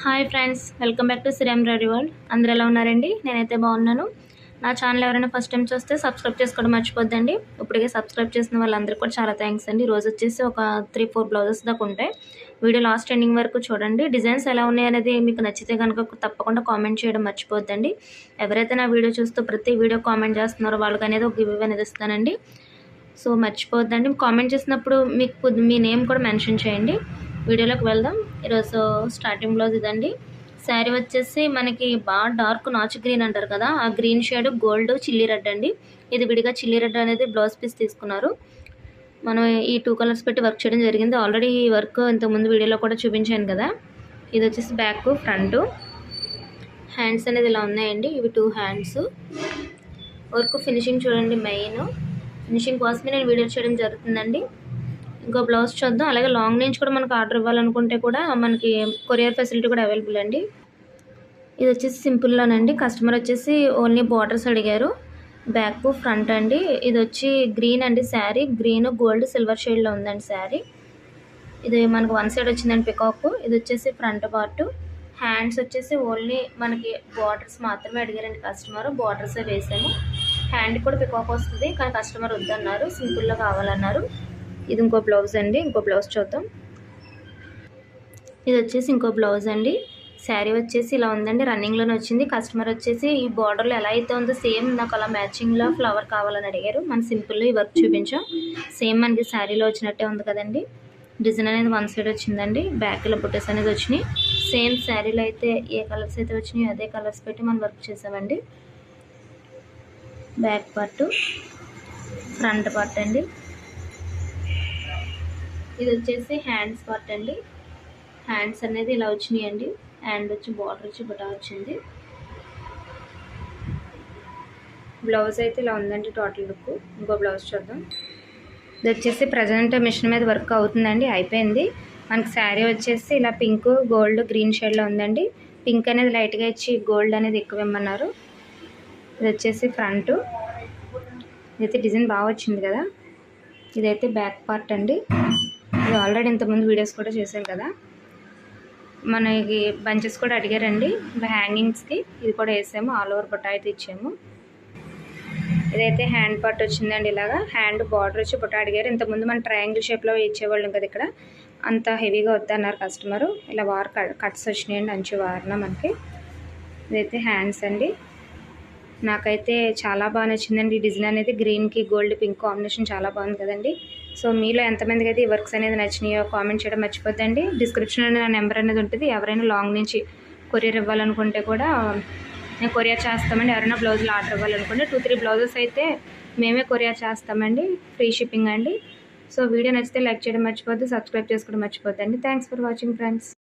Hi friends, welcome back to Sri embroidery world. అందరూ ఎలా ఉన్నారండి? నేనైతే బాగున్నాను. నా ఛానల్ ఎవరైనా ఫస్ట్ టైం చూస్తే సబ్స్క్రైబ్ చేసుకోవడం మర్చిపోద్దండి. ఇప్పటికే సబ్స్క్రైబ్ చేసిన వాళ్ళందరికీ కూడా చాలా థ్యాంక్స్ అండి. ఈరోజు వచ్చేసి ఒక 3-4 బ్లౌజెస్ దాకా ఉంటాయి. వీడియో లాస్ట్ ఎండింగ్ వరకు చూడండి. డిజైన్స్ ఎలా ఉన్నాయి అనేది మీకు నచ్చితే కనుక తప్పకుండా కామెంట్ చేయడం మర్చిపోద్దండి. ఎవరైతే నా వీడియో చూస్తూ ప్రతి వీడియో కామెంట్ చేస్తున్నారో వాళ్ళకి అనేది ఒక గివ్ అవే అనేది ఇస్తానండి. సో మర్చిపోద్దండి. కామెంట్ చేసినప్పుడు మీకు మీ నేమ్ కూడా మెన్షన్ చేయండి. వీడియోలోకి వెళ్దాం. ఈరోజు స్టార్టింగ్ బ్లౌజ్ ఇదండి. శారీ వచ్చేసి మనకి బాగా డార్క్ నాచు గ్రీన్ అంటారు కదా, ఆ green shade gold chilli red అండి. ఇది విడిగా చిల్లీ రెడ్ అనేది బ్లౌజ్ పీస్ తీసుకున్నారు. మనం ఈ 2 కలర్స్ పెట్టి వర్క్ చేయడం జరిగింది. ఆల్రెడీ ఈ వర్క్ ఇంతకుముందు వీడియోలో కూడా చూపించాను కదా. ఇది వచ్చేసి బ్యాక్, ఫ్రంట్. హ్యాండ్స్ అనేది ఇలా ఉన్నాయండి. ఇవి 2 హ్యాండ్స్. వర్క్ ఫినిషింగ్ చూడండి. మెయిన్ ఫినిషింగ్ కోసమే నేను వీడియో చేయడం జరుగుతుందండి. ఇంకో బ్లౌజ్ చూద్దాం. అలాగే లాంగ్ నుంచి కూడా మనకు ఆర్డర్ ఇవ్వాలనుకుంటే కూడా మనకి కొరియర్ ఫెసిలిటీ కూడా అవైలబుల్ అండి. ఇది వచ్చేసి సింపుల్లోనండి. కస్టమర్ వచ్చేసి ఓన్లీ బార్డర్స్ అడిగారు. బ్యాక్, ఫ్రంట్ అండి. ఇది వచ్చి గ్రీన్ అండి. శారీ గ్రీన్ గోల్డ్ సిల్వర్ షేడ్లో ఉందండి శారీ. ఇది మనకు 1 సైడ్ వచ్చిందండి పికాక్. ఇది వచ్చేసి ఫ్రంట్ పార్ట్. హ్యాండ్స్ వచ్చేసి ఓన్లీ మనకి బార్డర్స్ మాత్రమే అడిగారండి కస్టమర్. బార్డర్సే వేసాము. హ్యాండ్ కూడా పికాక్ వస్తుంది, కానీ కస్టమర్ వద్దన్నారు, సింపుల్లో కావాలన్నారు. ఇది ఇంకో బ్లౌజ్ అండి. ఇంకో బ్లౌజ్ చూద్దాం. ఇది వచ్చేసి ఇంకో బ్లౌజ్ అండి. శారీ వచ్చేసి ఇలా ఉందండి. రన్నింగ్లోనే వచ్చింది. కస్టమర్ వచ్చేసి ఈ బార్డర్లో ఎలా అయితే ఉందో సేమ్ నాకు అలా మ్యాచింగ్లో ఫ్లవర్ కావాలని అడిగారు. మన సింపుల్లో ఈ వర్క్ చూపించాం. సేమ్ మనకి శారీలో వచ్చినట్టే ఉంది కదండి. డిజైన్ అనేది 1 సైడ్ వచ్చిందండి. బ్యాక్లో బుట్టెస్ అనేది వచ్చినాయి. సేమ్ శారీలో అయితే ఏ కలర్స్ అయితే వచ్చినాయో అదే కలర్స్ పెట్టి మనం వర్క్ చేసామండి. బ్యాక్ పార్ట్, ఫ్రంట్ పార్ట్ అండి. ఇది వచ్చేసి హ్యాండ్స్ పార్ట్ అండి. హ్యాండ్స్ అనేది ఇలా వచ్చినాయండి. హ్యాండ్ వచ్చి బార్డర్ వచ్చి బుటా వచ్చింది. బ్లౌజ్ అయితే ఇలా ఉందండి టోటల్ లుక్. ఇంకో బ్లౌజ్ చూద్దాం. ఇది వచ్చేసి ప్రజెంట్ మిషన్ మీద వర్క్ అవుతుందండి. అయిపోయింది. మనకి శారీ వచ్చేసి ఇలా పింక్ గోల్డ్ గ్రీన్ షేడ్లో ఉందండి. పింక్ అనేది లైట్గా ఇచ్చి గోల్డ్ అనేది ఎక్కువ ఇమ్మన్నారు. ఇది వచ్చేసి ఫ్రంట్. ఇదైతే డిజైన్ బాగా వచ్చింది కదా. ఇదైతే బ్యాక్ పార్ట్ అండి. ఇది ఆల్రెడీ ఇంతకుముందు వీడియోస్ కూడా చేశాం కదా. మనకి బంచెస్ కూడా అడిగారండి హ్యాంగింగ్స్కి. ఇది కూడా వేసాము. ఆల్ ఓవర్ బుట్ట అయితే ఇచ్చాము. ఇదైతే హ్యాండ్ పార్ట్ వచ్చిందండి. ఇలాగా హ్యాండ్ బార్డర్ వచ్చి బుట్ట అడిగారు. ఇంతకుముందు మన ట్రయాంగిల్ షేప్లో ఇచ్చేవాళ్ళం కదా. ఇక్కడ అంత హెవీగా వద్దన్నారు కస్టమరు. ఇలా వార్ కట్స్ వచ్చినాయండి. అంచు వారిన మనకి. ఇదైతే హ్యాండ్స్ అండి. నాకైతే చాలా బాగా నచ్చిందండి ఈ డిజైన్ అనేది. గ్రీన్కి గోల్డ్ పింక్ కాంబినేషన్ చాలా బాగుంది కదండి. సో మీలో ఎంతమందికి అయితే ఈ వర్క్స్ అనేది నచ్చినాయో కామెంట్ చేయడం మర్చిపోద్దండి. డిస్క్రిప్షన్లో నా నెంబర్ అనేది ఉంటుంది. ఎవరైనా లాంగ్ నుంచి కొరియర్ ఇవ్వాలనుకుంటే కూడా నేను కొరియర్ చేస్తామండి. ఎవరైనా బ్లౌజులు ఆర్డర్ ఇవ్వాలనుకుంటే 2-3 బ్లౌజెస్ అయితే మేమే కొరియర్ చేస్తామండి. ఫ్రీ షిప్పింగ్ అండి. సో వీడియో నచ్చితే లైక్ చేయడం మర్చిపోద్దు, సబ్స్క్రైబ్ చేసుకోవడం మర్చిపోద్దండి. Thanks for watching friends.